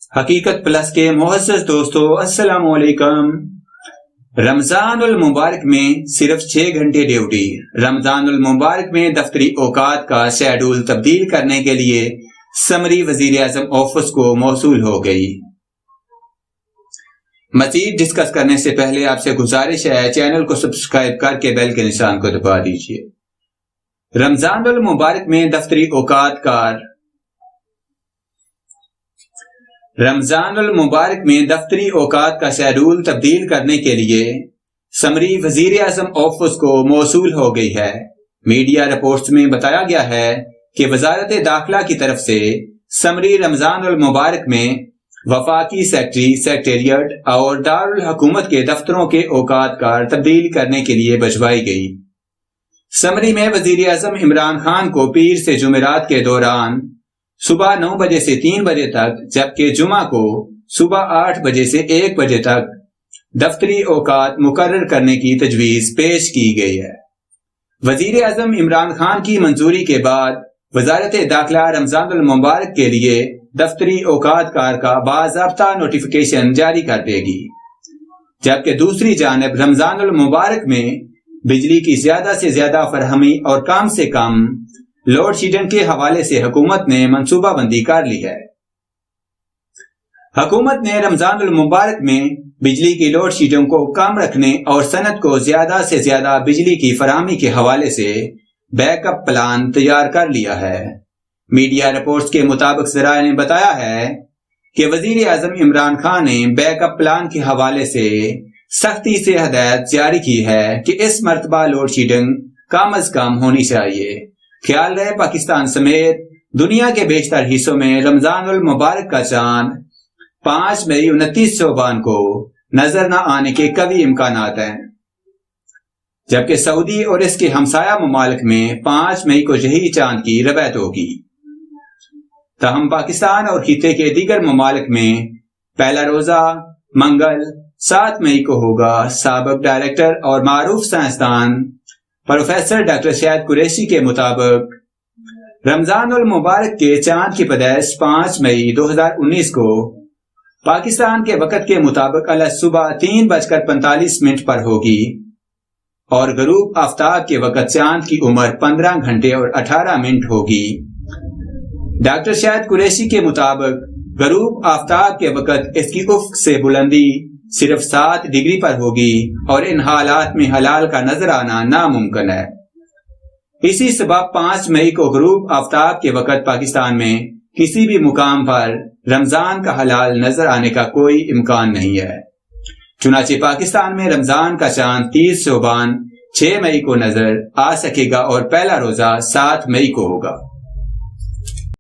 حقیقت پلس کے معزز دوستو السلام علیکم۔ رمضان المبارک میں صرف 6 گھنٹے ڈیوٹی۔ رمضان المبارک میں دفتری اوقات کا شیڈول تبدیل کرنے کے لیے سمری وزیر اعظم آفس کو موصول ہو گئی۔ مزید ڈسکس کرنے سے پہلے آپ سے گزارش ہے چینل کو سبسکرائب کر کے بیل کے نشان کو دبا دیجیے۔ رمضان المبارک میں دفتری اوقات رمضان المبارک میں دفتری اوقات کا شیڈول تبدیل کرنے کے لیے سمری وزیر اعظم آفس کو موصول ہو گئی ہے۔ میڈیا رپورٹس میں بتایا گیا ہے کہ وزارت داخلہ کی طرف سے سمری رمضان المبارک میں وفاقی سیکریٹریٹ اور دارالحکومت کے دفتروں کے اوقات کا تبدیل کرنے کے لیے بھجوائی گئی۔ سمری میں وزیر اعظم عمران خان کو پیر سے جمعرات کے دوران صبح 9 بجے سے 3 بجے تک، جبکہ جمعہ کو صبح 8 بجے سے 1 بجے تک دفتری اوقات مقرر کرنے کی تجویز پیش کی گئی ہے۔ وزیر اعظم عمران خان کی منظوری کے بعد وزارت داخلہ رمضان المبارک کے لیے دفتری اوقات کار کا باضابطہ نوٹیفیکیشن جاری کر دے گی، جبکہ دوسری جانب رمضان المبارک میں بجلی کی زیادہ سے زیادہ فراہمی اور کم سے کم لوڈ شیڈنگ کے حوالے سے حکومت نے منصوبہ بندی کر لی ہے۔ حکومت نے رمضان المبارک میں بجلی کی لوڈ شیڈنگ کو کم رکھنے اور صنعت کو زیادہ سے زیادہ بجلی کی فراہمی کے حوالے سے بیک اپ پلان تیار کر لیا ہے۔ میڈیا رپورٹس کے مطابق ذرائع نے بتایا ہے کہ وزیر اعظم عمران خان نے بیک اپ پلان کے حوالے سے سختی سے ہدایت جاری کی ہے کہ اس مرتبہ لوڈ شیڈنگ کم از کم ہونی چاہیے۔ خیال رہے پاکستان سمیت دنیا کے بیشتر حصوں میں رمضان المبارک کا چاند 5 مئی 2952 کو نظر نہ آنے کے قوی امکانات ہیں، جبکہ سعودی اور اس کے ہمسایہ ممالک میں 5 مئی کو یہی چاند کی روایت ہوگی۔ تاہم پاکستان اور خطے کے دیگر ممالک میں پہلا روزہ منگل 7 مئی کو ہوگا۔ سابق ڈائریکٹر اور معروف سائنسدان پروفیسر ڈاکٹر شاہد قریشی کے مطابق رمضان المبارک کے چاند کی پیدائش 5 مئی 2019 کو پاکستان کے وقت کے مطابق صبح 3:45 پر ہوگی اور غروب آفتاب کے وقت چاند کی عمر 15 گھنٹے اور 18 منٹ ہوگی۔ ڈاکٹر شاہد قریشی کے مطابق غروب آفتاب کے وقت اس کی افق سے بلندی صرف 7 ڈگری پر ہوگی اور ان حالات میں ہلال کا نظر آنا ناممکن ہے۔ اسی سبب 5 مئی کو غروب آفتاب کے وقت پاکستان میں کسی بھی مقام پر رمضان کا ہلال نظر آنے کا کوئی امکان نہیں ہے۔ چنانچہ پاکستان میں رمضان کا چاند 30 شعبان 6 مئی کو نظر آ سکے گا اور پہلا روزہ 7 مئی کو ہوگا۔